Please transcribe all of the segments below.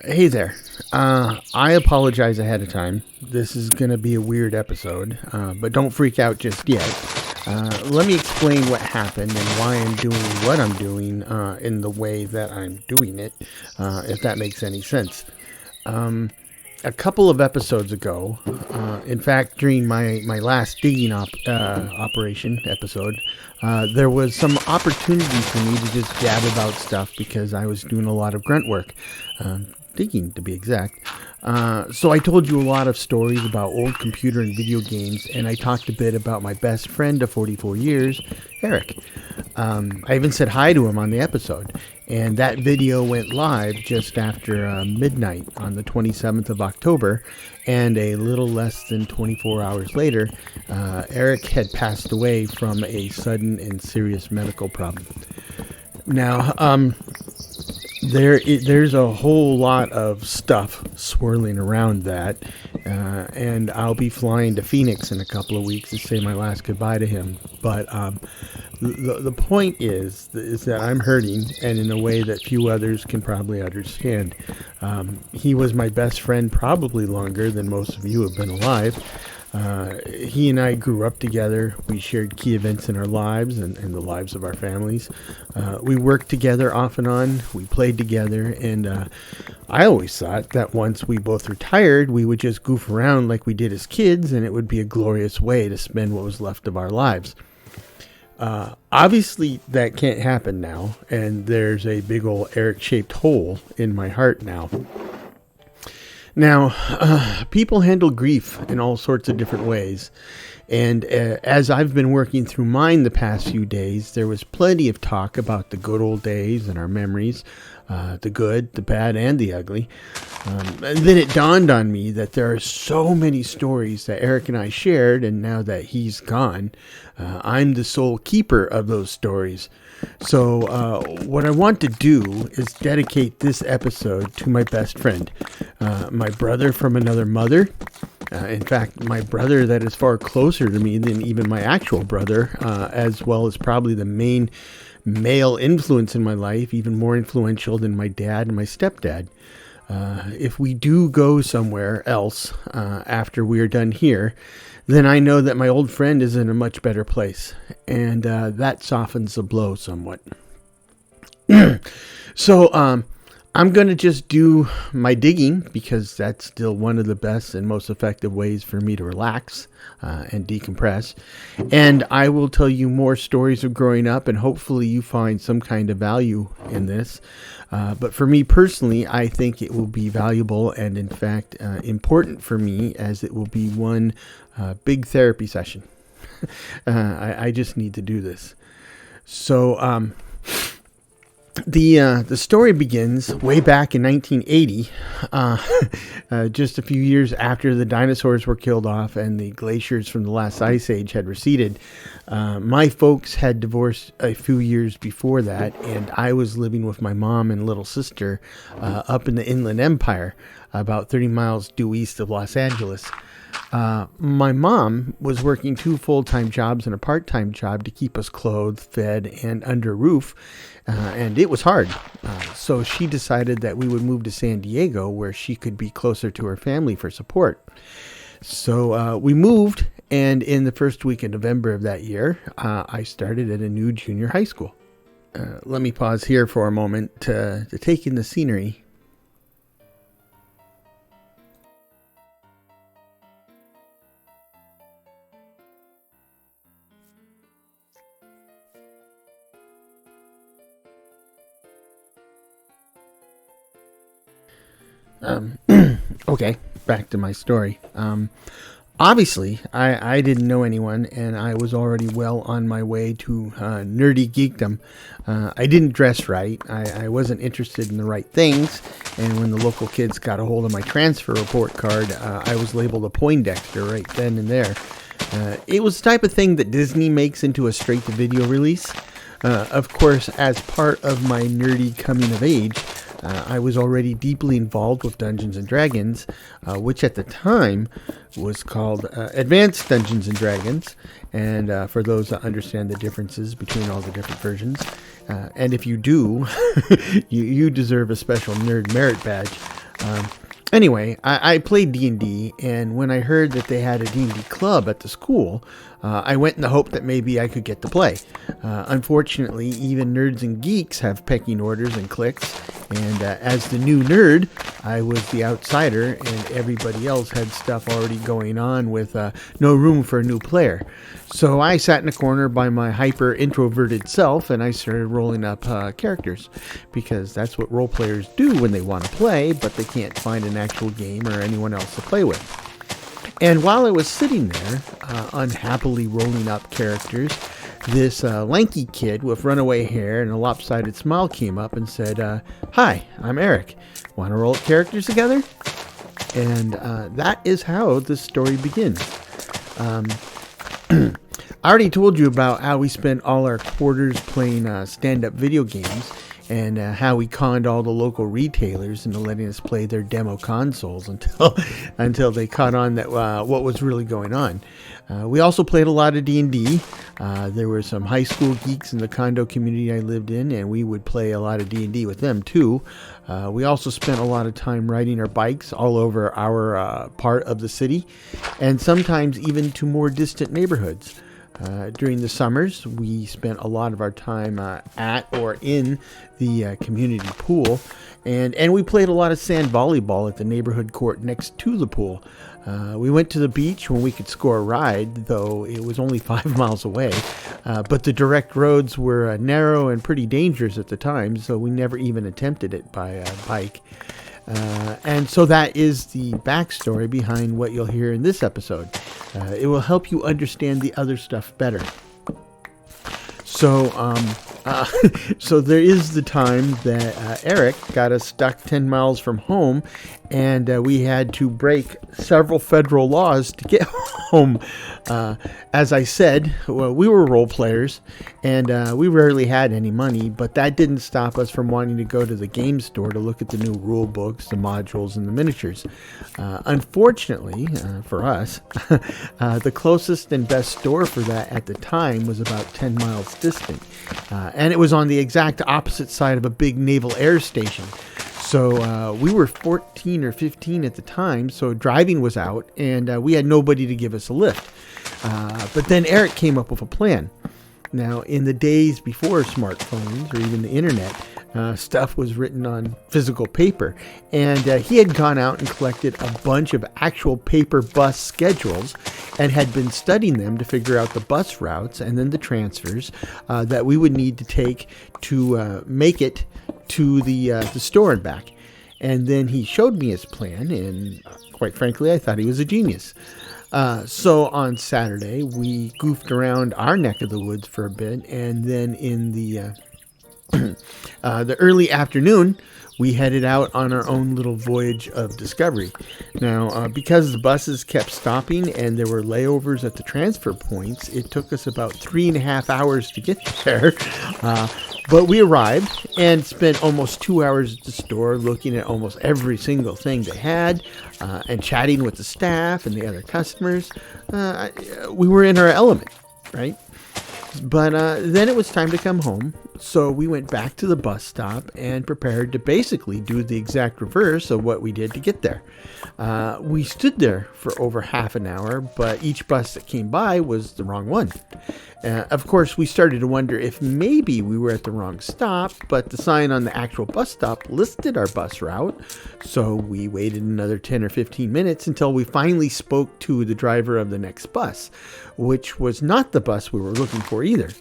Hey there. I apologize ahead of time. This is going to be a weird episode, but don't freak out just yet. Let me explain what happened and why I'm doing what I'm doing in the way that I'm doing it, if that makes any sense. A couple of episodes ago, in fact, during my last digging operation episode, there was some opportunity for me to just gab about stuff because I was doing a lot of grunt work. Digging, to be exact. So I told you a lot of stories about old computer and video games, and I talked a bit about my best friend of 44 years, Eric. I even said hi to him on the episode, and that video went live just after midnight on the 27th of October, and a little less than 24 hours later, Eric had passed away from a sudden and serious medical problem. Now, there's a whole lot of stuff swirling around that, and I'll be flying to Phoenix in a couple of weeks to say my last goodbye to him. But the point is that I'm hurting, and in a way that few others can probably understand. He was my best friend probably longer than most of you have been alive. He and I grew up together. We shared key events in our lives and the lives of our families. We worked together off and on. We played together. And I always thought that once we both retired, we would just goof around like we did as kids, and it would be a glorious way to spend what was left of our lives. Obviously, that can't happen now. And there's a big old Eric-shaped hole in my heart now. Now, people handle grief in all sorts of different ways, and as I've been working through mine the past few days, there was plenty of talk about the good old days and our memories, the good, the bad, and the ugly. And then it dawned on me that there are so many stories that Eric and I shared, and now that he's gone, I'm the sole keeper of those stories. So what I want to do is dedicate this episode to my best friend, my brother from another mother. In fact, my brother that is far closer to me than even my actual brother, as well as probably the main male influence in my life, even more influential than my dad and my stepdad. If we do go somewhere else after we are done here, then I know that my old friend is in a much better place, and that softens the blow somewhat. So I'm going to just do my digging because that's still one of the best and most effective ways for me to relax and decompress. And I will tell you more stories of growing up, and hopefully you find some kind of value in this. But for me personally, I think it will be valuable and, in fact, important for me, as it will be one big therapy session. I just need to do this. So the story begins way back in 1980, just a few years after the dinosaurs were killed off and the glaciers from the last ice age had receded. My folks had divorced a few years before that, and I was living with my mom and little sister up in the Inland Empire, about 30 miles due east of Los Angeles. My mom was working 2 full-time jobs and a part-time job to keep us clothed, fed, and under a roof, and it was hard. So she decided that we would move to San Diego, where she could be closer to her family for support. So we moved, and in the first week of November of that year, I started at a new junior high school. Let me pause here for a moment to take in the scenery. Okay, back to my story. Obviously, I didn't know anyone, and I was already well on my way to nerdy geekdom. I didn't dress right. I wasn't interested in the right things, and when the local kids got a hold of my transfer report card, I was labeled a Poindexter right then and there. It was the type of thing that Disney makes into a straight-to-video release. Of course, as part of my nerdy coming of age, I was already deeply involved with Dungeons & Dragons, which at the time was called Advanced Dungeons & Dragons, and for those that understand the differences between all the different versions, and if you do, you deserve a special nerd merit badge. Anyway, I played D&D, and when I heard that they had a D&D club at the school, I went in the hope that maybe I could get to play. Unfortunately, even nerds and geeks have pecking orders and cliques, and as the new nerd, I was the outsider, and everybody else had stuff already going on with no room for a new player. So I sat in a corner by my hyper-introverted self, and I started rolling up characters, because that's what role players do when they want to play, but they can't find an actual game or anyone else to play with. And while I was sitting there, unhappily rolling up characters, this lanky kid with runaway hair and a lopsided smile came up and said, "Hi, I'm Eric. Want to roll up characters together?" And that is how the story begins. I already told you about how we spent all our quarters playing stand-up video games, and how we conned all the local retailers into letting us play their demo consoles until they caught on that what was really going on. We also played a lot of D&D. There were some high school geeks in the condo community I lived in, and we would play a lot of D&D with them too. We also spent a lot of time riding our bikes all over our part of the city, and sometimes even to more distant neighborhoods. During the summers, we spent a lot of our time at or in the community pool, and we played a lot of sand volleyball at the neighborhood court next to the pool. We went to the beach when we could score a ride, though it was only 5 miles away, but the direct roads were narrow and pretty dangerous at the time, so we never even attempted it by bike. And so that is the backstory behind what you'll hear in this episode. It will help you understand the other stuff better. So there is the time that Eric got us stuck 10 miles from home, and we had to break several federal laws to get home. As I said, we were role players, and we rarely had any money, but that didn't stop us from wanting to go to the game store to look at the new rule books, the modules, and the miniatures. Unfortunately, for us, the closest and best store for that at the time was about 10 miles distant, and it was on the exact opposite side of a big naval air station. So we were 14 or 15 at the time, so driving was out, and we had nobody to give us a lift. But then Eric came up with a plan. Now, in the days before smartphones or even the internet, stuff was written on physical paper, and he had gone out and collected a bunch of actual paper bus schedules and had been studying them to figure out the bus routes and then the transfers that we would need to take to make it to the store and back. And then he showed me his plan, and quite frankly, I thought he was a genius. So on Saturday, we goofed around our neck of the woods for a bit, and then in the early afternoon, we headed out on our own little voyage of discovery. Now, because the buses kept stopping and there were layovers at the transfer points, it took us about 3.5 hours to get there. But we arrived and spent almost 2 hours at the store looking at almost every single thing they had and chatting with the staff and the other customers. We were in our element, right? But then it was time to come home, so we went back to the bus stop and prepared to basically do the exact reverse of what we did to get there. We stood there for over half an hour, but each bus that came by was the wrong one. Of course, we started to wonder if maybe we were at the wrong stop, but the sign on the actual bus stop listed our bus route, so we waited another 10 or 15 minutes until we finally spoke to the driver of the next bus, which was not the bus we were looking for either.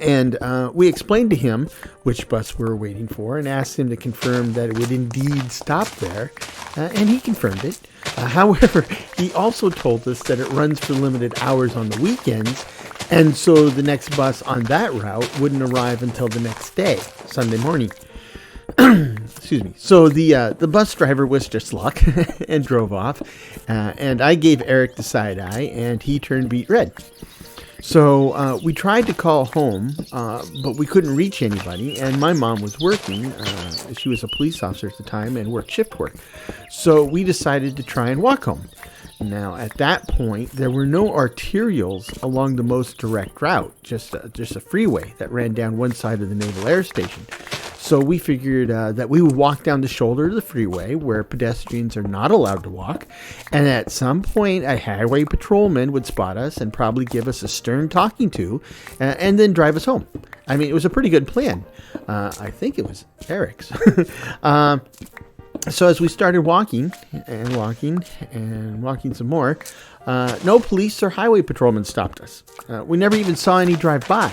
And we explained to him which bus we were waiting for and asked him to confirm that it would indeed stop there, and he confirmed it. However, he also told us that it runs for limited hours on the weekends, and so the next bus on that route wouldn't arrive until the next day, Sunday morning. Excuse me. So the bus driver wished us luck and drove off, and I gave Eric the side eye, and he turned beet red. So we tried to call home, but we couldn't reach anybody, and my mom was working. She was a police officer at the time and worked shift work. So we decided to try and walk home. Now, at that point, there were no arterials along the most direct route, just a freeway that ran down one side of the naval air station. So we figured that we would walk down the shoulder of the freeway where pedestrians are not allowed to walk. And at some point, a highway patrolman would spot us and probably give us a stern talking to and then drive us home. I mean, it was a pretty good plan. I think it was Eric's. So as we started walking some more, no police or highway patrolmen stopped us. We never even saw any drive by.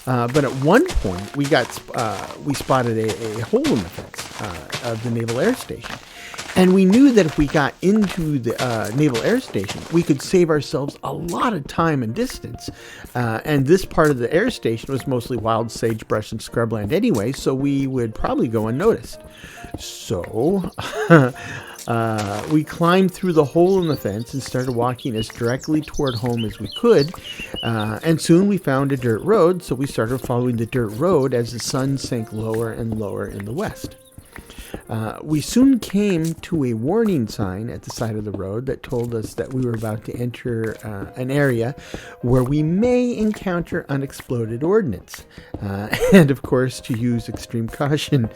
But at one point, we spotted a hole in the fence of the Naval Air Station. And we knew that if we got into the Naval Air Station, we could save ourselves a lot of time and distance. And this part of the air station was mostly wild sagebrush and scrubland anyway, so we would probably go unnoticed. So we climbed through the hole in the fence and started walking as directly toward home as we could. And soon we found a dirt road, so we started following the dirt road as the sun sank lower and lower in the west. We soon came to a warning sign at the side of the road that told us that we were about to enter an area where we may encounter unexploded ordnance, and of course to use extreme caution.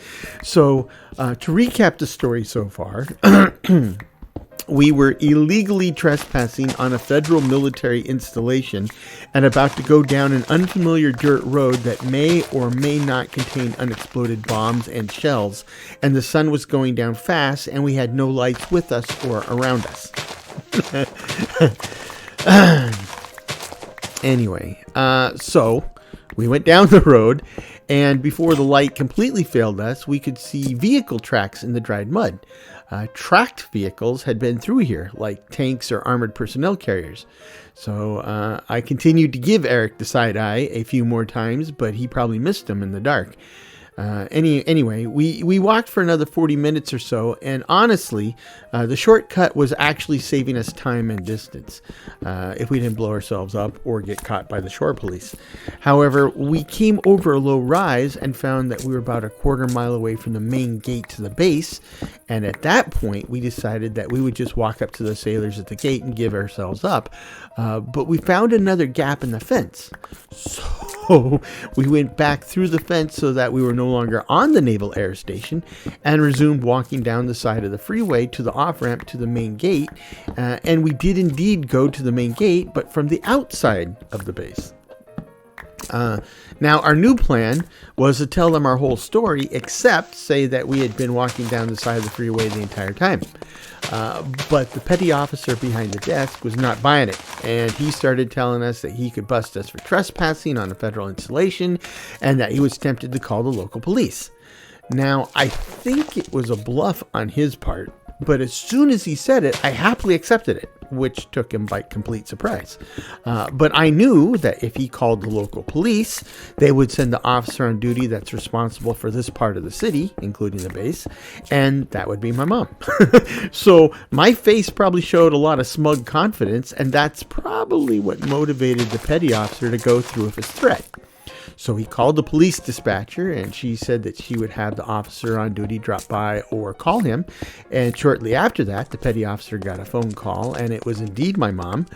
So to recap the story so far, we were illegally trespassing on a federal military installation and about to go down an unfamiliar dirt road that may or may not contain unexploded bombs and shells, and the sun was going down fast and we had no lights with us or around us. Anyway, so we went down the road, and before the light completely failed us, we could see vehicle tracks in the dried mud. Tracked vehicles had been through here, like tanks or armored personnel carriers. So I continued to give Eric the side eye a few more times, but he probably missed him in the dark. Anyway, we walked for another 40 minutes or so, and honestly, the shortcut was actually saving us time and distance if we didn't blow ourselves up or get caught by the shore police. However, we came over a low rise and found that we were about a quarter mile away from the main gate to the base, and at that point, we decided that we would just walk up to the sailors at the gate and give ourselves up. But we found another gap in the fence. So we went back through the fence so that we were no longer on the Naval Air Station and resumed walking down the side of the freeway to the off-ramp to the main gate. And we did indeed go to the main gate, but from the outside of the base. Now, our new plan was to tell them our whole story, except say that we had been walking down the side of the freeway the entire time. But the petty officer behind the desk was not buying it, and he started telling us that he could bust us for trespassing on a federal installation and that he was tempted to call the local police. Now, I think it was a bluff on his part, but as soon as he said it, I happily accepted it, which took him by complete surprise. But I knew that if he called the local police, they would send the officer on duty that's responsible for this part of the city, including the base, and that would be my mom. So my face probably showed a lot of smug confidence, and that's probably what motivated the petty officer to go through with his threat. So he called the police dispatcher, and she said that she would have the officer on duty drop by or call him. And shortly after that, the petty officer got a phone call, and it was indeed my mom.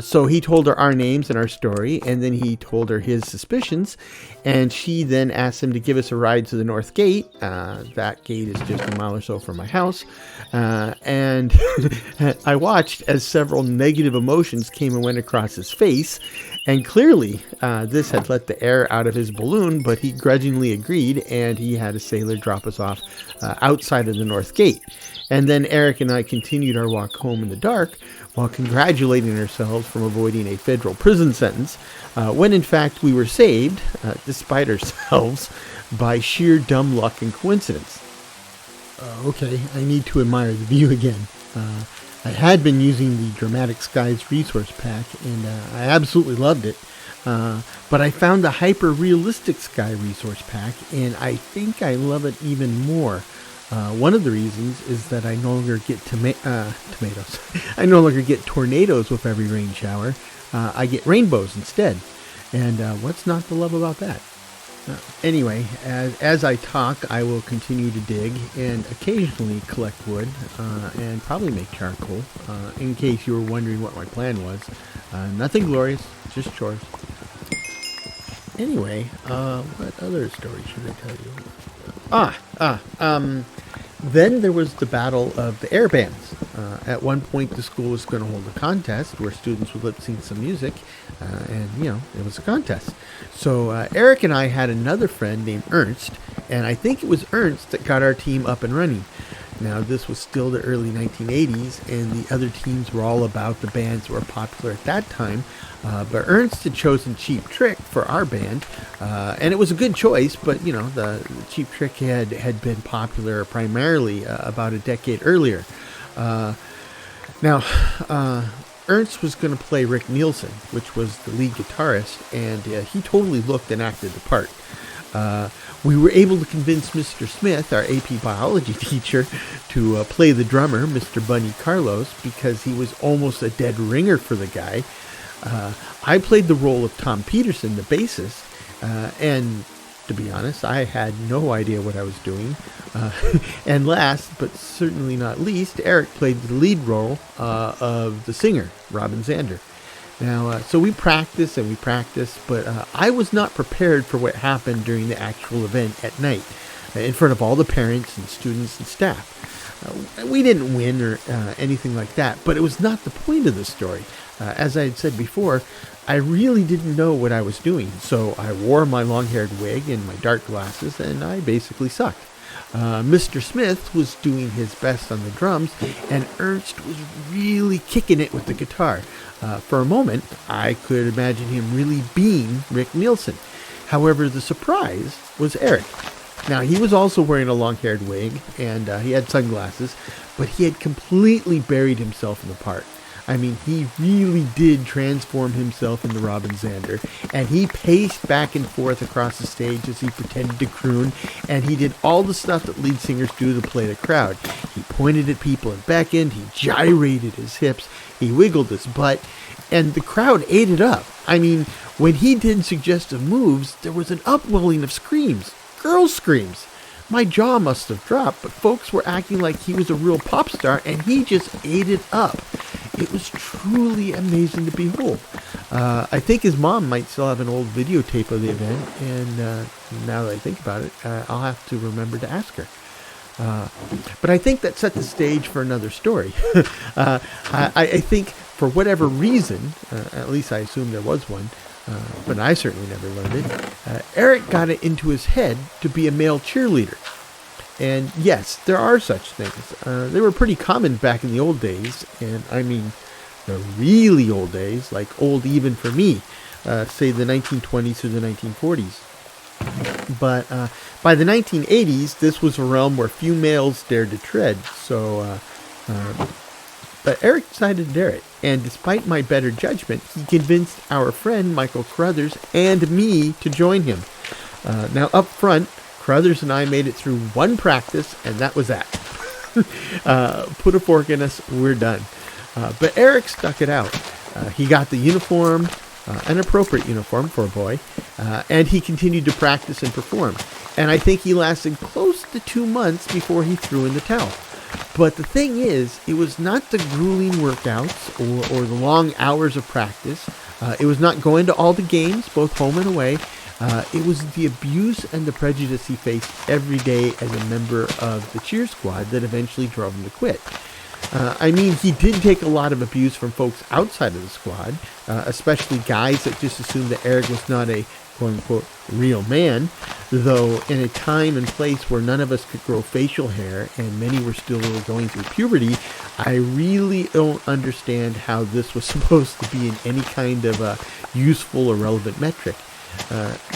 So he told her our names and our story, and then he told her his suspicions. And she then asked him to give us a ride to the north gate. That gate is just a mile or so from my house. And I watched as several negative emotions came and went across his face. And clearly, this had let the air out of his balloon, but he grudgingly agreed, and he had a sailor drop us off outside of the north gate. And then Eric and I continued our walk home in the dark while congratulating ourselves from avoiding a federal prison sentence, when in fact we were saved, despite ourselves, by sheer dumb luck and coincidence. Okay, I need to admire the view again. I had been using the Dramatic Skies resource pack, and I absolutely loved it. But I found the hyper-realistic sky resource pack, and I think I love it even more. One of the reasons is that I no longer get tomatoes. I no longer get tornadoes with every rain shower. I get rainbows instead. And what's not to love about that? Anyway, as I talk, I will continue to dig and occasionally collect wood and probably make charcoal, in case you were wondering what my plan was. Nothing glorious, just chores. Anyway, what other story should I tell you? Then there was the battle of the air bands. At one point, the school was going to hold a contest where students would lip sync some music, and it was a contest. So Eric and I had another friend named Ernst, and I think it was Ernst that got our team up and running. Now, this was still the early 1980s, and the other teams were all about the bands that were popular at that time. But Ernst had chosen Cheap Trick for our band, and it was a good choice, but, the Cheap Trick had been popular primarily about a decade earlier. Now, Ernst was going to play Rick Nielsen, which was the lead guitarist, and he totally looked and acted the part. We were able to convince Mr. Smith, our AP biology teacher, to play the drummer, Mr. Bunny Carlos, because he was almost a dead ringer for the guy. I played the role of Tom Peterson, the bassist, and to be honest, I had no idea what I was doing. And last, but certainly not least, Eric played the lead role of the singer, Robin Zander. Now, so we practiced, but I was not prepared for what happened during the actual event at night, in front of all the parents and students and staff. We didn't win or anything like that, but it was not the point of the story. As I had said before, I really didn't know what I was doing, so I wore my long-haired wig and my dark glasses, and I basically sucked. Mr. Smith was doing his best on the drums, and Ernst was really kicking it with the guitar. For a moment, I could imagine him really being Rick Nielsen. However, the surprise was Eric. Now, he was also wearing a long-haired wig, and he had sunglasses, but he had completely buried himself in the part. I mean, he really did transform himself into Robin Zander, and he paced back and forth across the stage as he pretended to croon, and he did all the stuff that lead singers do to play the crowd. He pointed at people and beckoned, he gyrated his hips, he wiggled his butt, and the crowd ate it up. I mean, when he did suggestive moves, there was an upwelling of screams, girls' screams. My jaw must have dropped, but folks were acting like he was a real pop star, and he just ate it up. It was truly amazing to behold. I think his mom might still have an old videotape of the event, and now that I think about it, I'll have to remember to ask her. But I think that set the stage for another story. I think for whatever reason, at least I assume there was one, but I certainly never learned it, Eric got it into his head to be a male cheerleader. And yes, there are such things. They were pretty common back in the old days, and I mean the really old days, like old even for me, say the 1920s or the 1940s. But by the 1980s, this was a realm where few males dared to tread, but Eric decided to dare it, and despite my better judgment, he convinced our friend Michael Carruthers and me to join him. Now up front, Carruthers and I made it through one practice, and that was that. Put a fork in us, we're done. But Eric stuck it out. He got the uniform, an appropriate uniform for a boy, and he continued to practice and perform. And I think he lasted close to 2 months before he threw in the towel. But the thing is, it was not the grueling workouts or the long hours of practice. It was not going to all the games, both home and away. It was the abuse and the prejudice he faced every day as a member of the cheer squad that eventually drove him to quit. I mean, he did take a lot of abuse from folks outside of the squad, especially guys that just assumed that Eric was not a quote-unquote real man, though in a time and place where none of us could grow facial hair and many were still going through puberty, I really don't understand how this was supposed to be in any kind of a useful or relevant metric.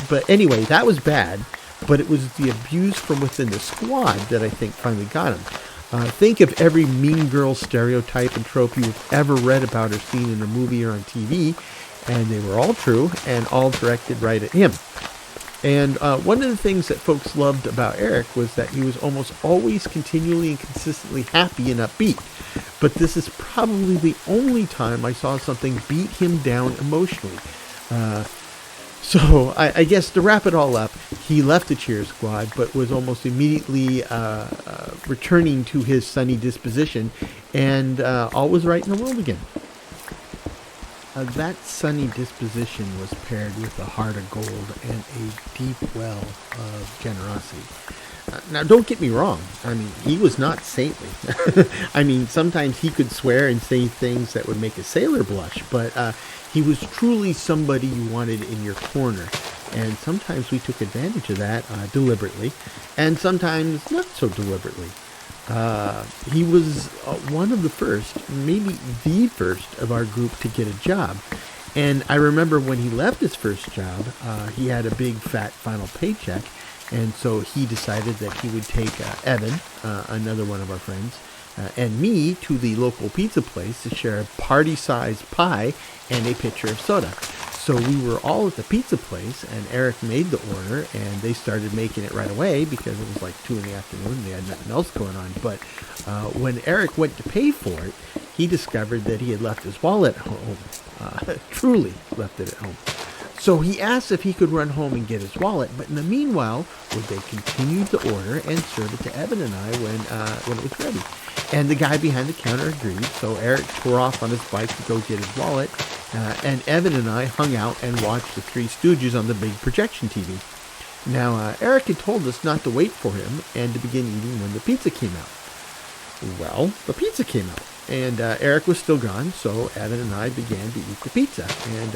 But anyway, that was bad, but it was the abuse from within the squad that I think finally got him. Think of every mean girl stereotype and trope you've ever read about or seen in a movie or on TV, and they were all true and all directed right at him. And one of the things that folks loved about Eric was that he was almost always continually and consistently happy and upbeat. But this is probably the only time I saw something beat him down emotionally. So I guess to wrap it all up, he left the cheer squad, but was almost immediately returning to his sunny disposition, and all was right in the world again. That sunny disposition was paired with a heart of gold and a deep well of generosity. Now, don't get me wrong. I mean, he was not saintly. I mean, sometimes he could swear and say things that would make a sailor blush, but he was truly somebody you wanted in your corner. And sometimes we took advantage of that deliberately, and sometimes not so deliberately. He was one of the first, maybe the first of our group to get a job. And I remember when he left his first job, he had a big fat final paycheck. And so he decided that he would take Evan, another one of our friends, and me to the local pizza place to share a party-sized pie and a pitcher of soda. So we were all at the pizza place, and Eric made the order, and they started making it right away because it was like 2 in the afternoon and they had nothing else going on. But when Eric went to pay for it, he discovered that he had left his wallet at home, truly left it at home. So he asked if he could run home and get his wallet, but in the meanwhile, would they continue the order and serve it to Evan and I when it was ready? And the guy behind the counter agreed, so Eric tore off on his bike to go get his wallet, and Evan and I hung out and watched the Three Stooges on the big projection TV. Now, Eric had told us not to wait for him and to begin eating when the pizza came out. Well, the pizza came out. And Eric was still gone, so Evan and I began to eat the pizza and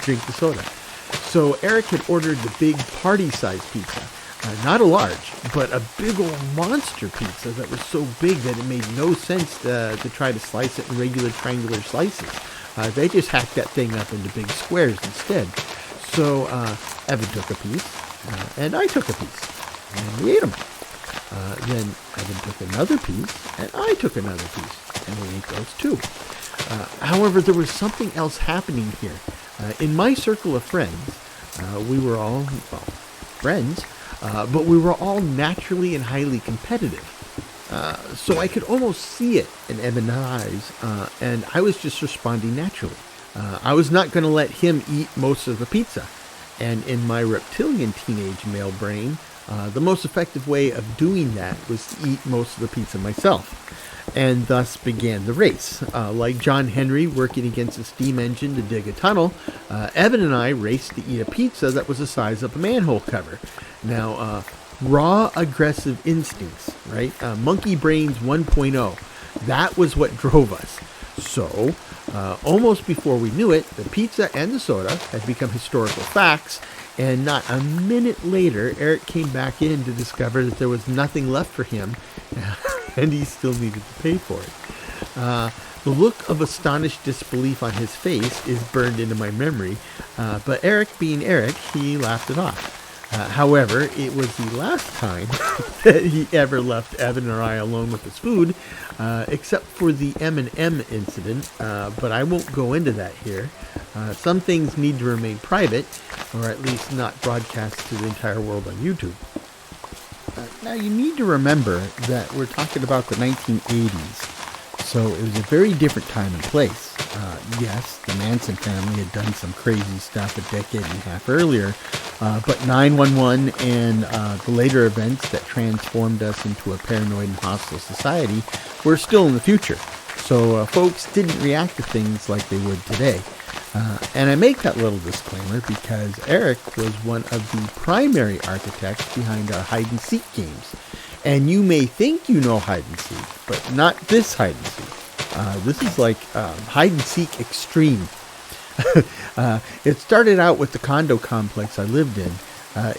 drink the soda. So Eric had ordered the big party-sized pizza. Not a large, but a big old monster pizza that was so big that it made no sense to try to slice it in regular triangular slices. They just hacked that thing up into big squares instead. So Evan took a piece, and I took a piece, and we ate them. Then Evan took another piece, and I took another piece, and we ate those too. However, there was something else happening here. In my circle of friends, we were all, friends, but we were all naturally and highly competitive. So I could almost see it in Evan's eyes, and I was just responding naturally. I was not going to let him eat most of the pizza. And in my reptilian teenage male brain, the most effective way of doing that was to eat most of the pizza myself. And thus began the race. Like John Henry working against a steam engine to dig a tunnel, Evan and I raced to eat a pizza that was the size of a manhole cover. Now, raw aggressive instincts, right? Monkey brains 1.0. That was what drove us. So, almost before we knew it, the pizza and the soda had become historical facts, and not a minute later, Eric came back in to discover that there was nothing left for him, and he still needed to pay for it. The look of astonished disbelief on his face is burned into my memory, but Eric being Eric, he laughed it off. However, it was the last time that he ever left Evan or I alone with his food, except for the M&M incident, but I won't go into that here. Some things need to remain private, or at least not broadcast to the entire world on YouTube. Now, you need to remember that we're talking about the 1980s, so it was a very different time and place. Yes, the Manson family had done some crazy stuff a decade and a half earlier, but 911 and the later events that transformed us into a paranoid and hostile society were still in the future. So folks didn't react to things like they would today. And I make that little disclaimer because Eric was one of the primary architects behind our hide-and-seek games. And you may think you know hide-and-seek, but not this hide-and-seek. This is like hide-and-seek extreme. It started out with the condo complex I lived in.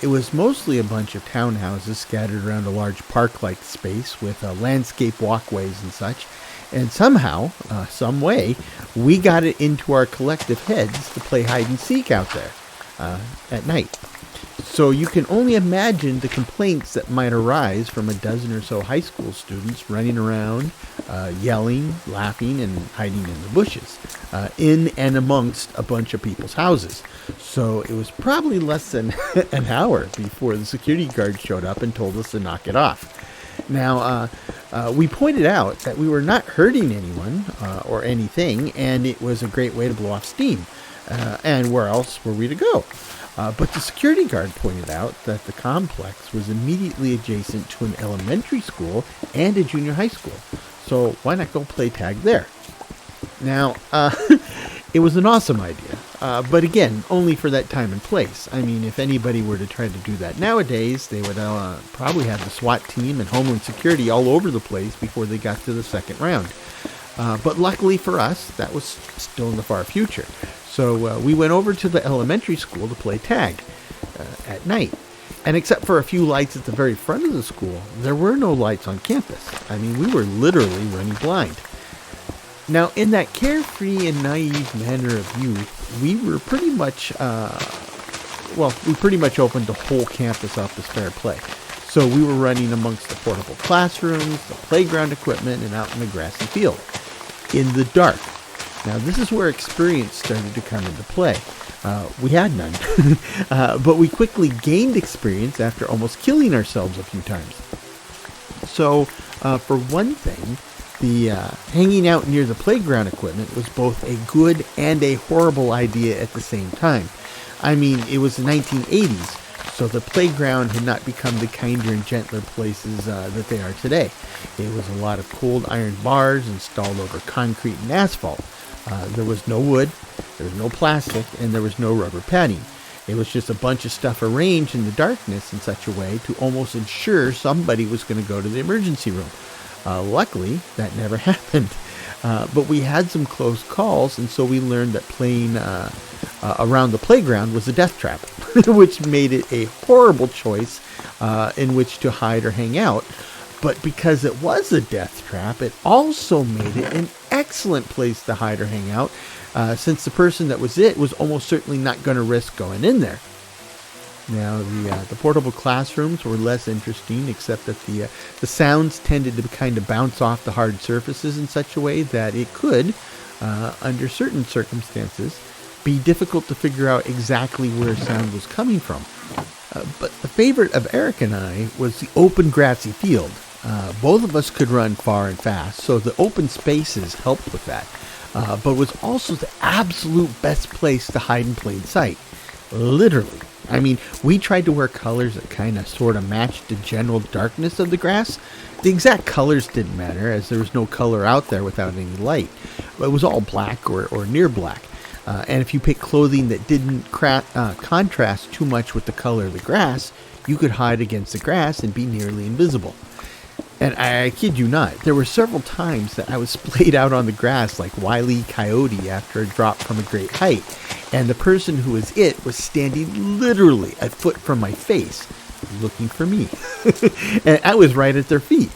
It was mostly a bunch of townhouses scattered around a large park-like space with landscape walkways and such. And somehow, some way, we got it into our collective heads to play hide-and-seek out there at night. So you can only imagine the complaints that might arise from a dozen or so high school students running around, yelling, laughing, and hiding in the bushes, in and amongst a bunch of people's houses. So it was probably less than an hour before the security guard showed up and told us to knock it off. Now, we pointed out that we were not hurting anyone or anything, and it was a great way to blow off steam. And where else were we to go? But the security guard pointed out that the complex was immediately adjacent to an elementary school and a junior high school. So why not go play tag there? Now, It was an awesome idea, but again, only for that time and place. I mean, if anybody were to try to do that nowadays, they would probably have the SWAT team and Homeland Security all over the place before they got to the second round. But luckily for us, that was still in the far future. So we went over to the elementary school to play tag at night. And except for a few lights at the very front of the school, there were no lights on campus. I mean, we were literally running blind. Now, in that carefree and naive manner of youth, we were pretty much, we pretty much opened the whole campus up as fair play. So we were running amongst the portable classrooms, the playground equipment, and out in the grassy field. In the dark. Now, this is where experience started to come into play. We had none, but we quickly gained experience after almost killing ourselves a few times. So, for one thing, the hanging out near the playground equipment was both a good and a horrible idea at the same time. I mean, it was the 1980s, so the playground had not become the kinder and gentler places that they are today. It was a lot of cold iron bars installed over concrete and asphalt. There was no wood, there was no plastic, and there was no rubber padding. It was just a bunch of stuff arranged in the darkness in such a way to almost ensure somebody was going to go to the emergency room. Luckily, that never happened. But we had some close calls, and so we learned that playing around the playground was a death trap, which made it a horrible choice in which to hide or hang out. But because it was a death trap, it also made it an excellent place to hide or hang out, since the person that was almost certainly not going to risk going in there. Now, the portable classrooms were less interesting, except that the sounds tended to kind of bounce off the hard surfaces in such a way that it could, under certain circumstances, be difficult to figure out exactly where sound was coming from. But the favorite of Eric and I was the open grassy field. Both of us could run far and fast, so the open spaces helped with that. But was also the absolute best place to hide in plain sight. Literally. I mean, we tried to wear colors that kind of sort of matched the general darkness of the grass. The exact colors didn't matter, as there was no color out there without any light. It was all black or near black. And if you picked clothing that didn't contrast too much with the color of the grass, you could hide against the grass and be nearly invisible. And I kid you not, there were several times that I was splayed out on the grass like Wile E. Coyote after a drop from a great height, and the person who was standing literally a foot from my face, looking for me. And I was right at their feet.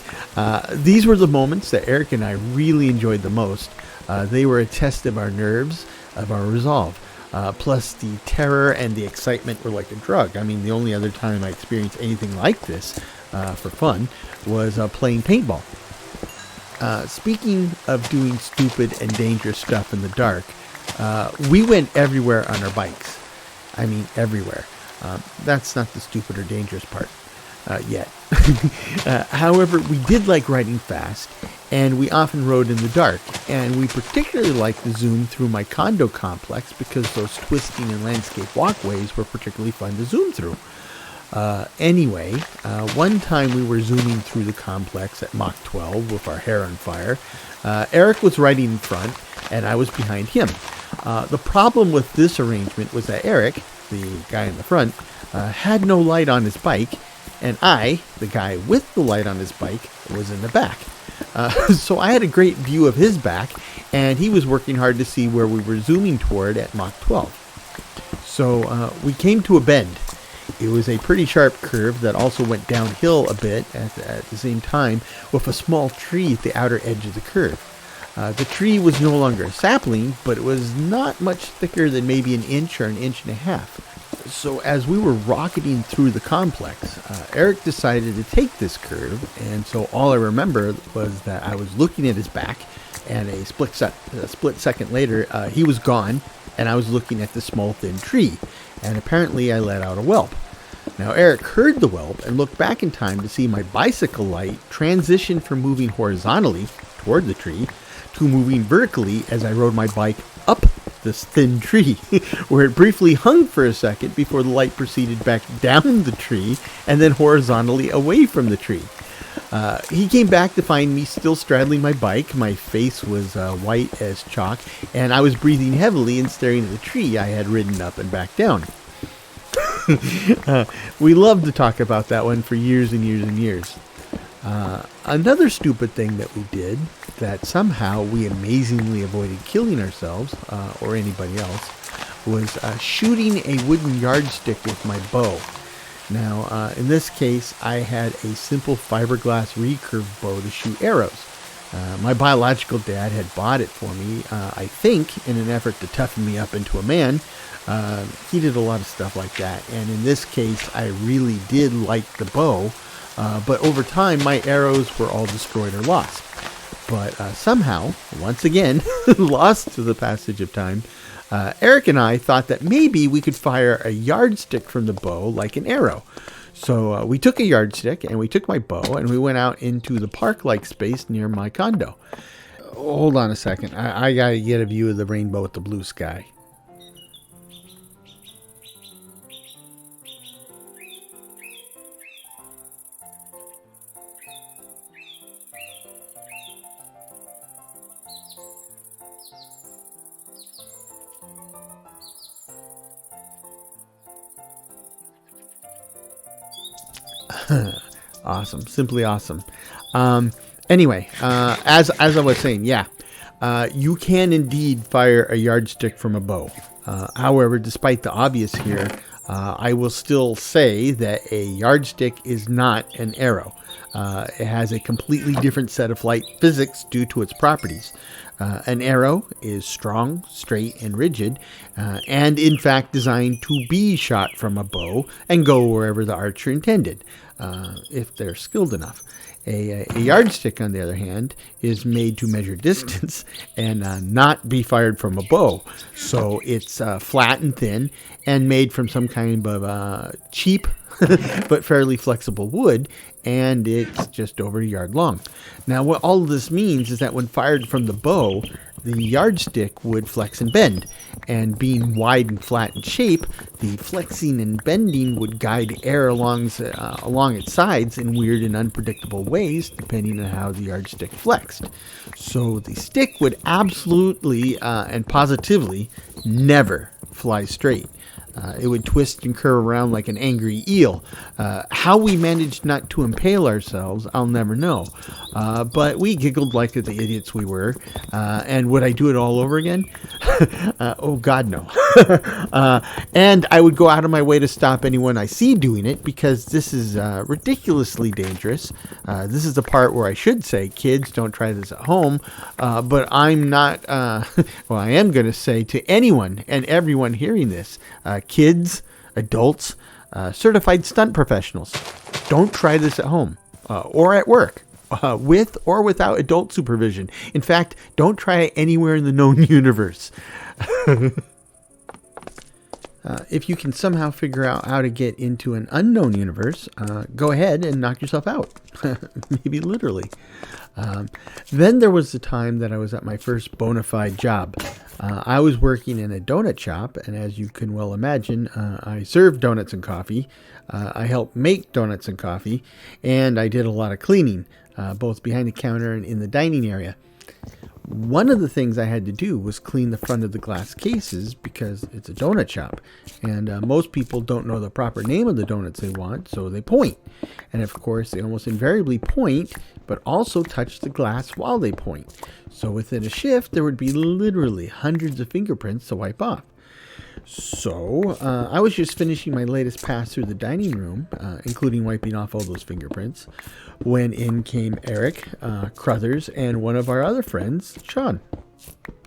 These were the moments that Eric and I really enjoyed the most. They were a test of our nerves, of our resolve. Plus the terror and the excitement were like a drug. I mean, the only other time I experienced anything like this for fun was playing paintball. Speaking of doing stupid and dangerous stuff in the dark, we went everywhere on our bikes. I mean, everywhere. That's not the stupid or dangerous part yet. However, we did like riding fast, and we often rode in the dark, and we particularly liked the zoom through my condo complex because those twisting and landscape walkways were particularly fun to zoom through. Anyway, one time we were zooming through the complex at Mach 12 with our hair on fire. Eric was riding in front, and I was behind him. The problem with this arrangement was that Eric, the guy in the front, had no light on his bike, and I, the guy with the light on his bike, was in the back. So I had a great view of his back, and he was working hard to see where we were zooming toward at Mach 12. So we came to a bend. It was a pretty sharp curve that also went downhill a bit at the same time, with a small tree at the outer edge of the curve. The tree was no longer a sapling, but it was not much thicker than maybe an inch or an inch and a half. So as we were rocketing through the complex, Eric decided to take this curve, and so all I remember was that I was looking at his back, and a split second later, he was gone, and I was looking at the small thin tree, and apparently I let out a whelp. Now Eric heard the whelp and looked back in time to see my bicycle light transition from moving horizontally toward the tree to moving vertically as I rode my bike up this thin tree, where it briefly hung for a second before the light proceeded back down the tree and then horizontally away from the tree. He came back to find me still straddling my bike. My face was white as chalk, and I was breathing heavily and staring at the tree I had ridden up and back down. We loved to talk about that one for years and years and years. Another stupid thing that we did that somehow we amazingly avoided killing ourselves or anybody else was shooting a wooden yardstick with my bow. Now, in this case, I had a simple fiberglass recurve bow to shoot arrows. My biological dad had bought it for me, I think, in an effort to toughen me up into a man. He did a lot of stuff like that, and in this case, I really did like the bow, but over time, my arrows were all destroyed or lost. But somehow, once again, lost to the passage of time, Eric and I thought that maybe we could fire a yardstick from the bow like an arrow. So we took a yardstick and we took my bow and we went out into the park-like space near my condo. Hold on a second. I gotta get a view of the rainbow with the blue sky. Awesome. Simply awesome. Anyway, as I was saying, yeah, you can indeed fire a yardstick from a bow. However, despite the obvious here, I will still say that a yardstick is not an arrow. It has a completely different set of flight physics due to its properties. An arrow is strong, straight, and rigid, and in fact designed to be shot from a bow and go wherever the archer intended, if they're skilled enough. A yardstick, on the other hand, is made to measure distance and not be fired from a bow. So it's flat and thin and made from some kind of cheap but fairly flexible wood, and it's just over a yard long. Now, what all of this means is that when fired from the bow, the yardstick would flex and bend, and being wide and flat in shape, the flexing and bending would guide air along its sides in weird and unpredictable ways, depending on how the yardstick flexed. So the stick would absolutely and positively never fly straight. It would twist and curve around like an angry eel. How we managed not to impale ourselves, I'll never know. But we giggled like the idiots we were. And would I do it all over again? Oh, God, no. And I would go out of my way to stop anyone I see doing it, because this is ridiculously dangerous. This is the part where I should say, kids, don't try this at home. But I'm not, well, I am going to say to anyone and everyone hearing this, kids, adults, certified stunt professionals, don't try this at home or at work. With or without adult supervision. In fact, don't try it anywhere in the known universe. If you can somehow figure out how to get into an unknown universe, go ahead and knock yourself out. Maybe literally. Then there was the time that I was at my first bona fide job. I was working in a donut shop, and as you can well imagine, I served donuts and coffee. I helped make donuts and coffee, and I did a lot of cleaning, both behind the counter and in the dining area. One of the things I had to do was clean the front of the glass cases, because it's a donut shop, and most people don't know the proper name of the donuts they want, so they point. And of course, they almost invariably point, but also touch the glass while they point. So within a shift, there would be literally hundreds of fingerprints to wipe off. So I was just finishing my latest pass through the dining room, including wiping off all those fingerprints, when in came Eric, Crothers, and one of our other friends, Sean.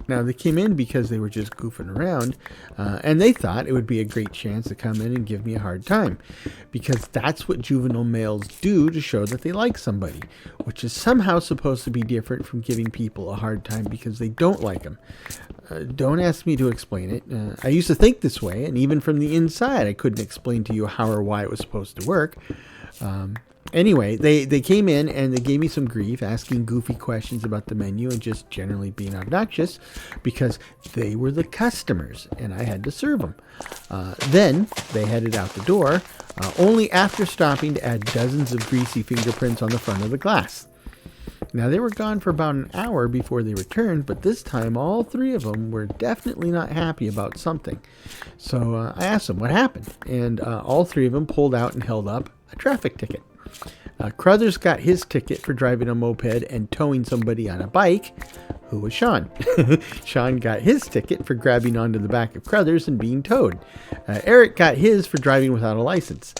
Now, they came in because they were just goofing around, and they thought it would be a great chance to come in and give me a hard time, because that's what juvenile males do to show that they like somebody, which is somehow supposed to be different from giving people a hard time because they don't like them. Don't ask me to explain it. I used to think this way, and even from the inside, I couldn't explain to you how or why it was supposed to work. Anyway, they came in and they gave me some grief, asking goofy questions about the menu and just generally being obnoxious because they were the customers and I had to serve them. Then they headed out the door, only after stopping to add dozens of greasy fingerprints on the front of the glass. Now, they were gone for about an hour before they returned, but this time all three of them were definitely not happy about something. So I asked them what happened, and all three of them pulled out and held up a traffic ticket. Crothers got his ticket for driving a moped and towing somebody on a bike, who was Sean. Sean got his ticket for grabbing onto the back of Crothers and being towed. Eric got his for driving without a license.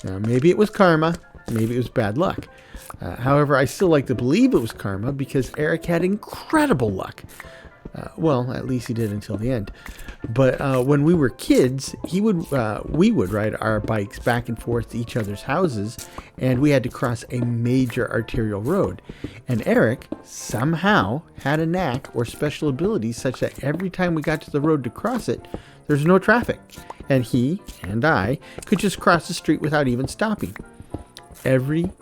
Now, maybe it was karma, maybe it was bad luck. However, I still like to believe it was karma because Eric had incredible luck. Well, at least he did until the end. But when we were kids, we would ride our bikes back and forth to each other's houses, and we had to cross a major arterial road. And Eric somehow had a knack or special abilities such that every time we got to the road to cross it, there's no traffic. And he and I could just cross the street without even stopping. Every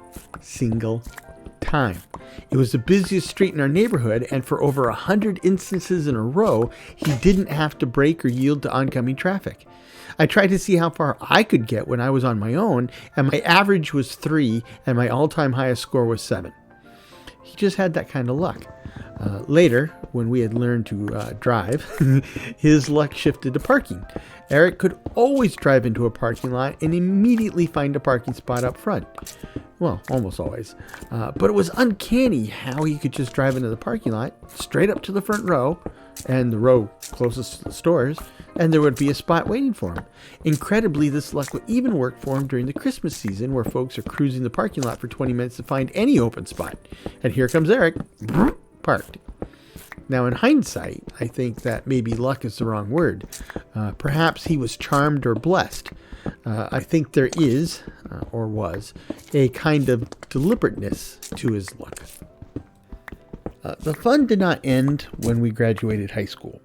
single time. It was the busiest street in our neighborhood, and for over 100 instances in a row, he didn't have to brake or yield to oncoming traffic. I tried to see how far I could get when I was on my own, and my average was 3, and my all-time highest score was 7. He just had that kind of luck. Later, when we had learned to drive, his luck shifted to parking. Eric could always drive into a parking lot and immediately find a parking spot up front. Well, almost always. But it was uncanny how he could just drive into the parking lot, straight up to the front row, and the row closest to the stores, and there would be a spot waiting for him. Incredibly, this luck would even work for him during the Christmas season, where folks are cruising the parking lot for 20 minutes to find any open spot. And here comes Eric, parked. Now, in hindsight, I think that maybe luck is the wrong word. Perhaps he was charmed or blessed. I think there is, or was, a kind of deliberateness to his luck. The fun did not end when we graduated high school.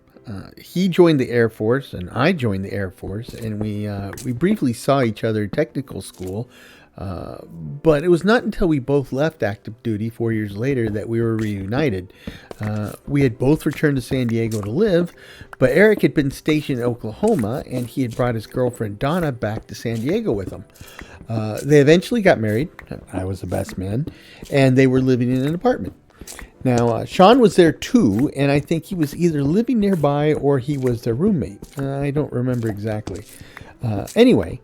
He joined the Air Force, and I joined the Air Force, and we briefly saw each other at technical school. But it was not until we both left active duty 4 years later that we were reunited. We had both returned to San Diego to live, but Eric had been stationed in Oklahoma, and he had brought his girlfriend Donna back to San Diego with him. They eventually got married. I was the best man, and they were living in an apartment. Now, Sean was there too, and I think he was either living nearby or he was their roommate. I don't remember exactly. Anyway,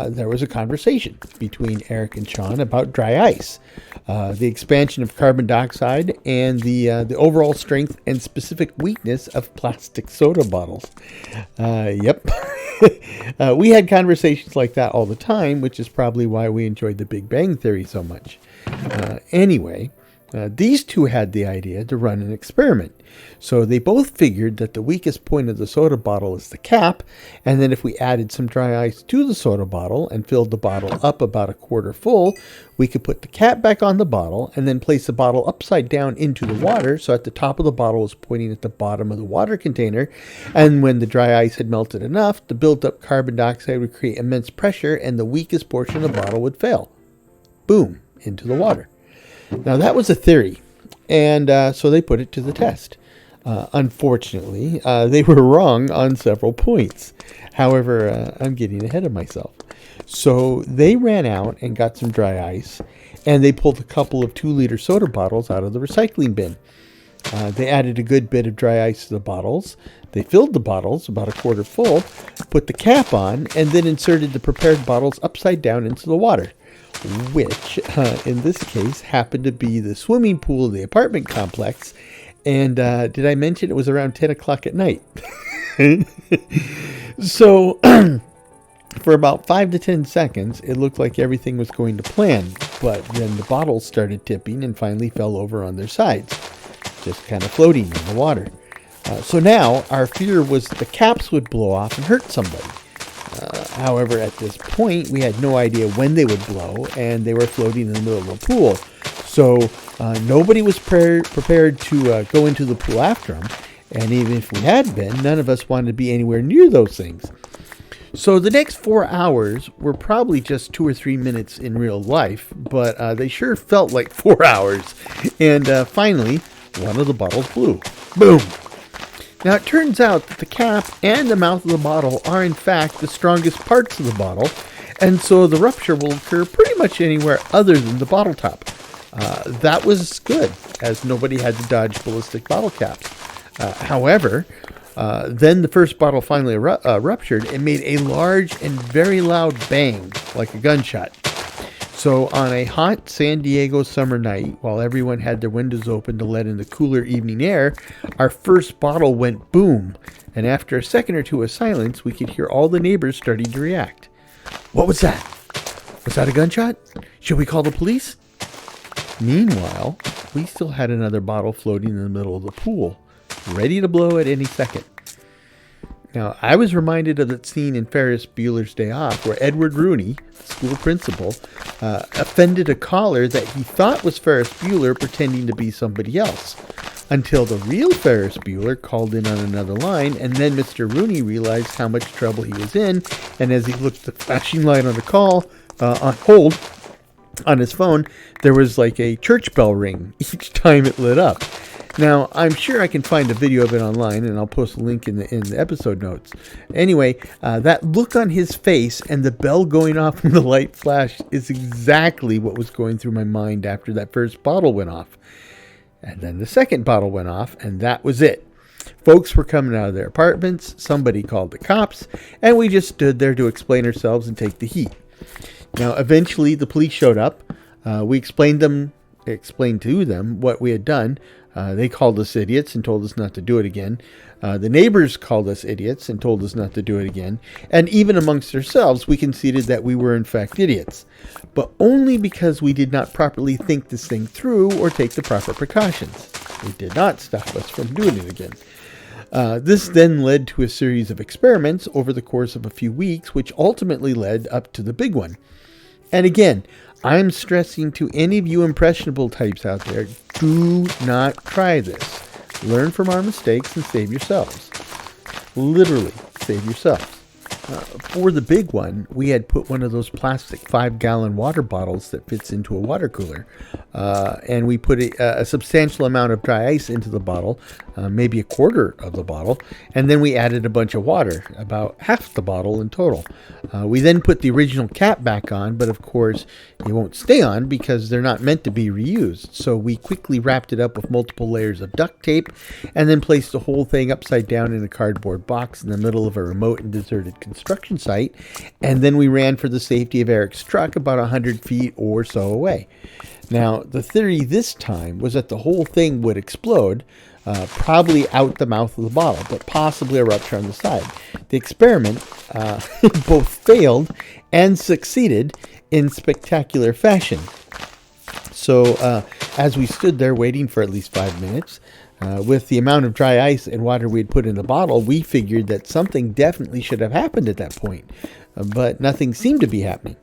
there was a conversation between Eric and Sean about dry ice, the expansion of carbon dioxide, and the overall strength and specific weakness of plastic soda bottles. Yep. We had conversations like that all the time, which is probably why we enjoyed The Big Bang Theory so much. Anyway, these two had the idea to run an experiment. So they both figured that the weakest point of the soda bottle is the cap, and then if we added some dry ice to the soda bottle and filled the bottle up about a quarter full, we could put the cap back on the bottle and then place the bottle upside down into the water, so at the top of the bottle was pointing at the bottom of the water container, and when the dry ice had melted enough, the built up carbon dioxide would create immense pressure and the weakest portion of the bottle would fail. Boom, into the water. Now that was a theory, and so they put it to the test. Unfortunately, they were wrong on several points. However, I'm getting ahead of myself. So they ran out and got some dry ice, and they pulled a couple of 2-liter soda bottles out of the recycling bin. They added a good bit of dry ice to the bottles. They filled the bottles about a quarter full, put the cap on, and then inserted the prepared bottles upside down into the water, which in this case happened to be the swimming pool of the apartment complex. And did I mention it was around 10 o'clock at night? So for about 5 to 10 seconds, it looked like everything was going to plan. But then the bottles started tipping and finally fell over on their sides, just kind of floating in the water. So now our fear was the caps would blow off and hurt somebody. However, at this point, we had no idea when they would blow, and they were floating in the middle of a pool. So nobody was prepared to go into the pool after them, and even if we had been, none of us wanted to be anywhere near those things. So the next 4 hours were probably just 2 or 3 minutes in real life, but they sure felt like 4 hours. And finally, one of the bottles blew. Boom! Now it turns out that the cap and the mouth of the bottle are in fact the strongest parts of the bottle, and so the rupture will occur pretty much anywhere other than the bottle top. That was good, as nobody had to dodge ballistic bottle caps. However, then the first bottle finally ruptured and made a large and very loud bang, like a gunshot. So on a hot San Diego summer night, while everyone had their windows open to let in the cooler evening air, our first bottle went boom, and after a second or two of silence, we could hear all the neighbors starting to react. What was that? Was that a gunshot? Should we call the police? Meanwhile, we still had another bottle floating in the middle of the pool, ready to blow at any second. Now, I was reminded of that scene in Ferris Bueller's Day Off where Edward Rooney, the school principal, offended a caller that he thought was Ferris Bueller pretending to be somebody else, until the real Ferris Bueller called in on another line, and then Mr. Rooney realized how much trouble he was in, and as he looked at the flashing light on the call, on hold, on his phone, there was like a church bell ring each time it lit up. Now, I'm sure I can find a video of it online, and I'll post a link in the episode notes. Anyway, that look on his face and the bell going off when the light flashed is exactly what was going through my mind after that first bottle went off. And then the second bottle went off, and that was it. Folks were coming out of their apartments, somebody called the cops, and we just stood there to explain ourselves and take the heat. Now, eventually, the police showed up. We explained to them what we had done. They called us idiots and told us not to do it again. The neighbors called us idiots and told us not to do it again. And even amongst ourselves, we conceded that we were in fact idiots. But only because we did not properly think this thing through or take the proper precautions. It did not stop us from doing it again. This then led to a series of experiments over the course of a few weeks, which ultimately led up to the big one. And again, I'm stressing to any of you impressionable types out there, do not try this. Learn from our mistakes and save yourselves. Literally, save yourselves. For the big one, we had put one of those plastic 5-gallon water bottles that fits into a water cooler, and we put a substantial amount of dry ice into the bottle, maybe a quarter of the bottle, and then we added a bunch of water, about half the bottle in total. We then put the original cap back on, but of course it won't stay on because they're not meant to be reused. So we quickly wrapped it up with multiple layers of duct tape and then placed the whole thing upside down in a cardboard box in the middle of a remote and deserted construction site. And then we ran for the safety of Eric's truck about 100 feet or so away. Now, the theory this time was that the whole thing would explode, probably out the mouth of the bottle, but possibly a rupture on the side. The experiment both failed and succeeded in spectacular fashion. So as we stood there waiting for at least 5 minutes, with the amount of dry ice and water we'd put in the bottle, we figured that something definitely should have happened at that point, but nothing seemed to be happening.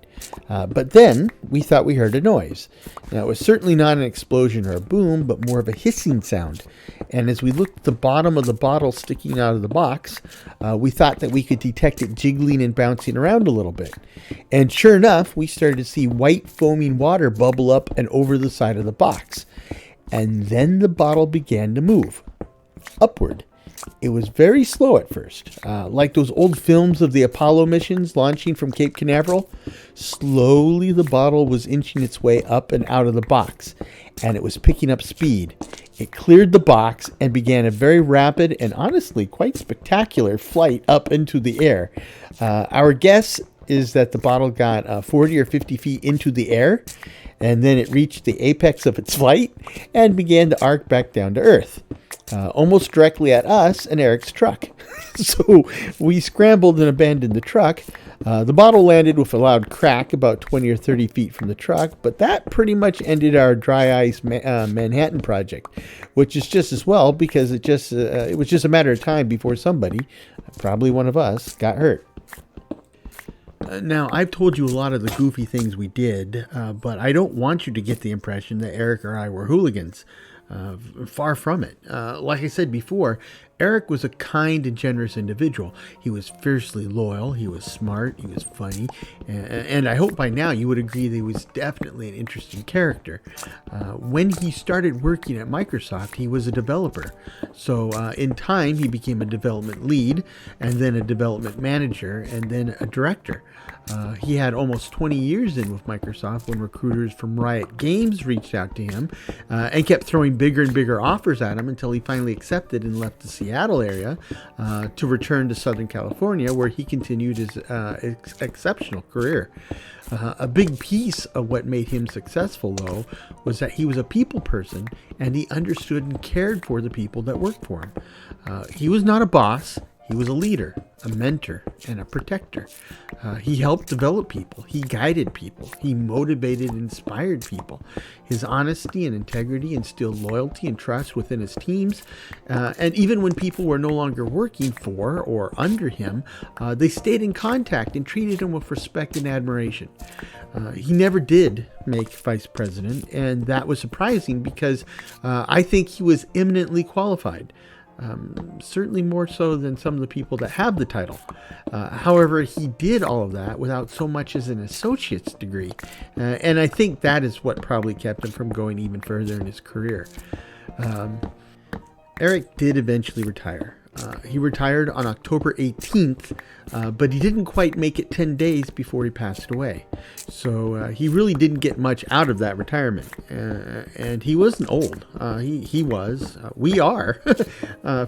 But then we thought we heard a noise. Now, it was certainly not an explosion or a boom, but more of a hissing sound. And as we looked at the bottom of the bottle sticking out of the box, we thought that we could detect it jiggling and bouncing around a little bit. And sure enough, we started to see white foaming water bubble up and over the side of the box. And then the bottle began to move upward. It was very slow at first, like those old films of the Apollo missions launching from Cape Canaveral. Slowly the bottle was inching its way up and out of the box, and it was picking up speed. It cleared the box and began a very rapid and honestly quite spectacular flight up into the air. Our guess is that the bottle got 40 or 50 feet into the air, and then it reached the apex of its flight and began to arc back down to earth. Almost directly at us and Eric's truck. So we scrambled and abandoned the truck. The bottle landed with a loud crack about 20 or 30 feet from the truck, but that pretty much ended our dry ice Manhattan project, which is just as well because it was just a matter of time before somebody, probably one of us, got hurt. Now, I've told you a lot of the goofy things we did, but I don't want you to get the impression that Eric or I were hooligans. Far from it. Like I said before, Eric was a kind and generous individual. He was fiercely loyal, he was smart, he was funny, and I hope by now you would agree that he was definitely an interesting character. When he started working at Microsoft, he was a developer. So in time, he became a development lead, and then a development manager, and then a director. He had almost 20 years in with Microsoft when recruiters from Riot Games reached out to him and kept throwing bigger and bigger offers at him until he finally accepted and left the Seattle area to return to Southern California, where he continued his exceptional career. A big piece of what made him successful, though, was that he was a people person and he understood and cared for the people that worked for him. He was not a boss. He was a leader, a mentor, and a protector. He helped develop people. He guided people. He motivated and inspired people. His honesty and integrity instilled loyalty and trust within his teams. And even when people were no longer working for or under him, they stayed in contact and treated him with respect and admiration. He never did make vice president, and that was surprising because I think he was eminently qualified. Certainly more so than some of the people that have the title. However, he did all of that without so much as an associate's degree. And I think that is what probably kept him from going even further in his career. Eric did eventually retire. He retired on October 18th, but he didn't quite make it 10 days before he passed away. So he really didn't get much out of that retirement. And he wasn't old. We are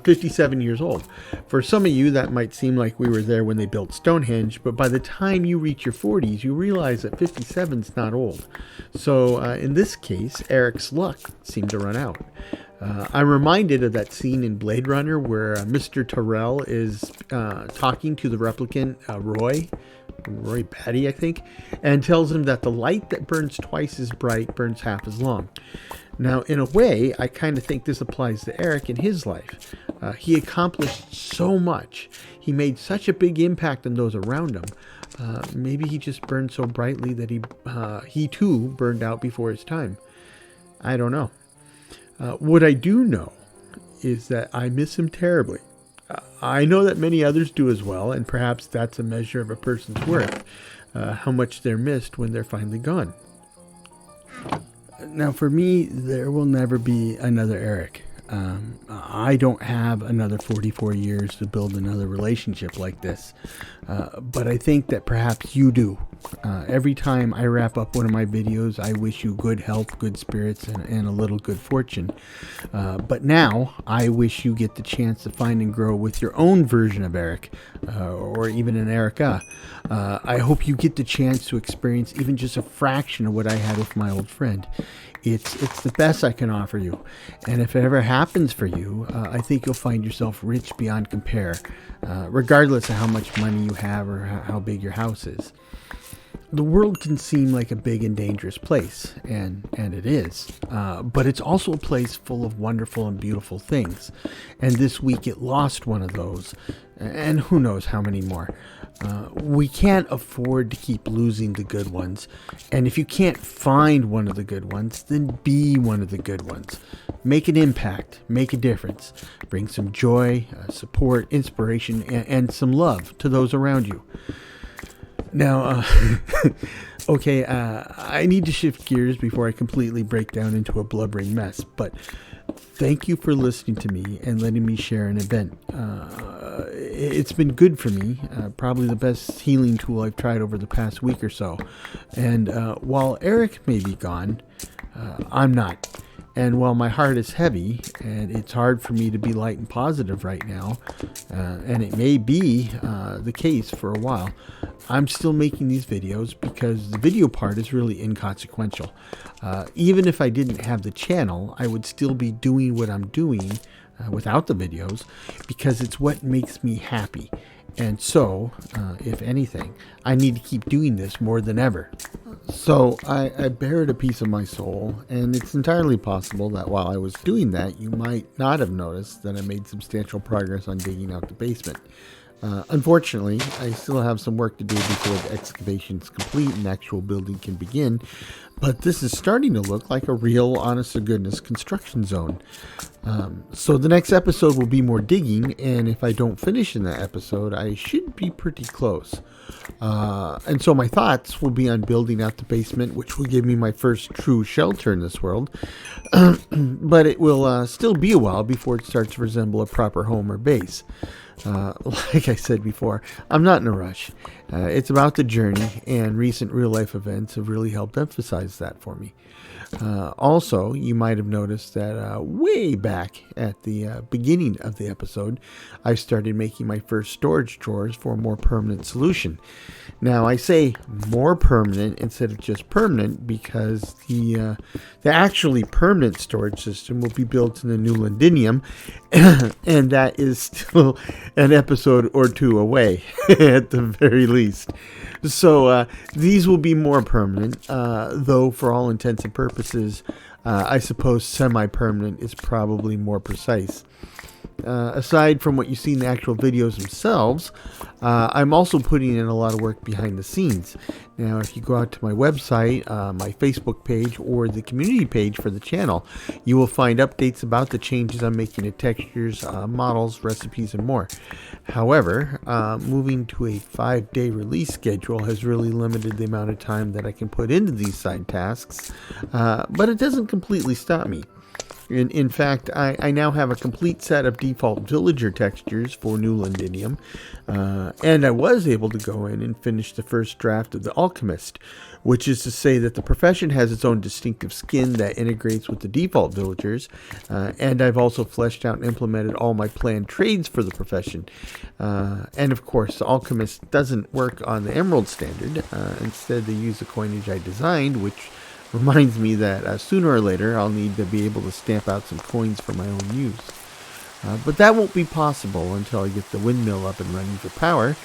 57 years old. For some of you, that might seem like we were there when they built Stonehenge, but by the time you reach your 40s, you realize that 57 is not old. So in this case, Eric's luck seemed to run out. I'm reminded of that scene in Blade Runner where Mr. Tyrell is talking to the replicant Roy Batty, I think, and tells him that the light that burns twice as bright burns half as long. Now, in a way, I kind of think this applies to Eric in his life. He accomplished so much. He made such a big impact on those around him. Maybe he just burned so brightly that he too burned out before his time. I don't know. What I do know is that I miss him terribly. I know that many others do as well, and perhaps that's a measure of a person's worth, how much they're missed when they're finally gone. Now, for me, there will never be another Eric. I don't have another 44 years to build another relationship like this, but I think that perhaps you do. Every time I wrap up one of my videos, I wish you good health, good spirits, and a little good fortune. But now, I wish you get the chance to find and grow with your own version of Eric, or even an Erica. I hope you get the chance to experience even just a fraction of what I had with my old friend. It's the best I can offer you. And if it ever happens for you, I think you'll find yourself rich beyond compare, regardless of how much money you have or how big your house is. The world can seem like a big and dangerous place, and it is, but it's also a place full of wonderful and beautiful things. And this week it lost one of those, and who knows how many more. We can't afford to keep losing the good ones, and if you can't find one of the good ones, then be one of the good ones. Make an impact, make a difference, bring some joy, support, inspiration, and some love to those around you. Now, okay, I need to shift gears before I completely break down into a blubbering mess, but thank you for listening to me and letting me share an event. It's been good for me, probably the best healing tool I've tried over the past week or so. And while Eric may be gone, I'm not. And while my heart is heavy, and it's hard for me to be light and positive right now, and it may be the case for a while, I'm still making these videos because the video part is really inconsequential. Even if I didn't have the channel, I would still be doing what I'm doing without the videos because it's what makes me happy. And so, if anything, I need to keep doing this more than ever. So I buried a piece of my soul, and it's entirely possible that while I was doing that, you might not have noticed that I made substantial progress on digging out the basement. Unfortunately, I still have some work to do before the excavation is complete and actual building can begin, but this is starting to look like a real, honest-to-goodness construction zone. So the next episode will be more digging, and if I don't finish in that episode, I should be pretty close. And so my thoughts will be on building out the basement, which will give me my first true shelter in this world. But it will still be a while before it starts to resemble a proper home or base. Like I said before, I'm not in a rush. It's about the journey, and recent real-life events have really helped emphasize that for me. Also, you might have noticed that way back at the beginning of the episode, I started making my first storage drawers for a more permanent solution. Now, I say more permanent instead of just permanent because the actually permanent storage system will be built in the new Londinium, and that is still an episode or two away at the very least. So these will be more permanent, though for all intents and purposes, I suppose semi-permanent is probably more precise. Aside from what you see in the actual videos themselves, I'm also putting in a lot of work behind the scenes. Now, if you go out to my website, my Facebook page, or the community page for the channel, you will find updates about the changes I'm making to textures, models, recipes, and more. However, moving to a 5-day release schedule has really limited the amount of time that I can put into these side tasks, but it doesn't completely stop me. In fact, I now have a complete set of default villager textures for New Londinium, and I was able to go in and finish the first draft of the Alchemist, which is to say that the profession has its own distinctive skin that integrates with the default villagers, and I've also fleshed out and implemented all my planned trades for the profession. And of course, the Alchemist doesn't work on the Emerald standard. Instead, they use the coinage I designed, which reminds me that sooner or later I'll need to be able to stamp out some coins for my own use. But that won't be possible until I get the windmill up and running for power,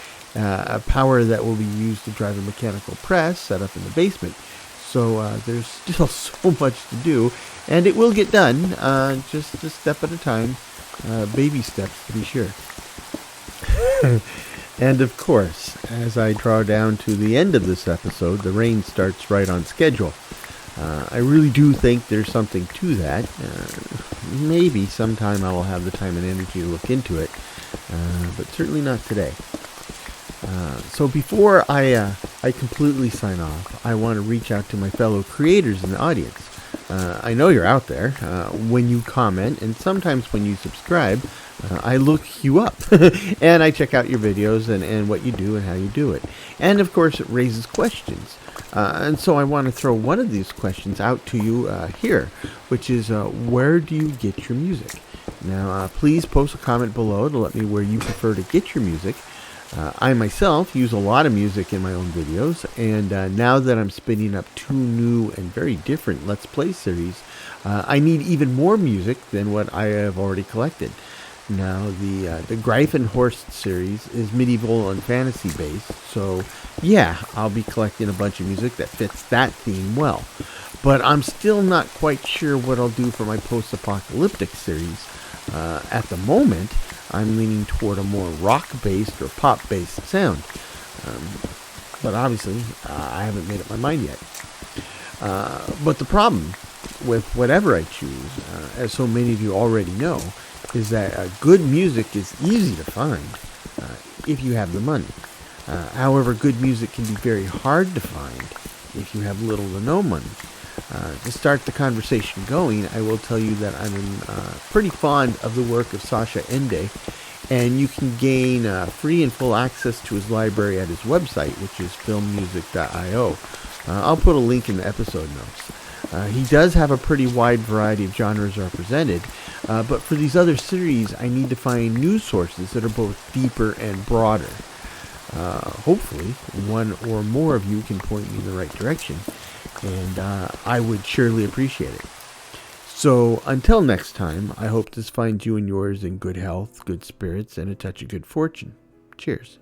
power that will be used to drive a mechanical press set up in the basement. So there's still so much to do, and it will get done, just a step at a time, baby steps to be sure. And of course, as I draw down to the end of this episode, the rain starts right on schedule. I really do think there's something to that. Maybe sometime I will have the time and energy to look into it, but certainly not today. So before I completely sign off, I want to reach out to my fellow creators in the audience. I know you're out there. When you comment, and sometimes when you subscribe, I look you up, and I check out your videos and what you do and how you do it. And of course, it raises questions. And so I want to throw one of these questions out to you here, which is, where do you get your music? Now, please post a comment below to let me where you prefer to get your music. I myself use a lot of music in my own videos, and now that I'm spinning up 2 new and very different Let's Play series, I need even more music than what I have already collected. Now, the Greifenhorst series is medieval and fantasy based, so yeah, I'll be collecting a bunch of music that fits that theme well. But I'm still not quite sure what I'll do for my post-apocalyptic series. At the moment, I'm leaning toward a more rock-based or pop-based sound. But obviously, I haven't made up my mind yet. But the problem with whatever I choose, as so many of you already know, is that good music is easy to find if you have the money. However, good music can be very hard to find if you have little to no money. To start the conversation going, I will tell you that I'm pretty fond of the work of Sasha Ende, and you can gain free and full access to his library at his website, which is filmmusic.io. I'll put a link in the episode notes. He does have a pretty wide variety of genres represented, but for these other series, I need to find news sources that are both deeper and broader. Hopefully, one or more of you can point me in the right direction, and I would surely appreciate it. So, until next time, I hope this finds you and yours in good health, good spirits, and a touch of good fortune. Cheers.